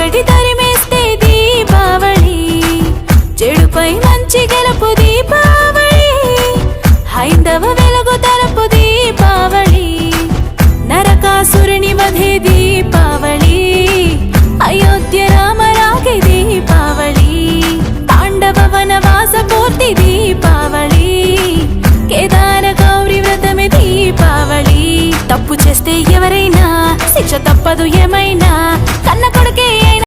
చీకటి తరిమేస్తే దీపావళి, చెడుపై మంచి గెలుపు దీపావళి, హైందవ వెలుగు తలుపు దీపావళి, నరకాసురుని వధే దీపావళి, అయోధ్య రామరాగే దీపావళి, పాండవ వనవాస పూర్తి దీపావళి, కేదార గౌరి వ్రతమే దీపావళి. తప్పు చేస్తే ఎవరైనా శిక్ష తప్పదు ఏమైనా,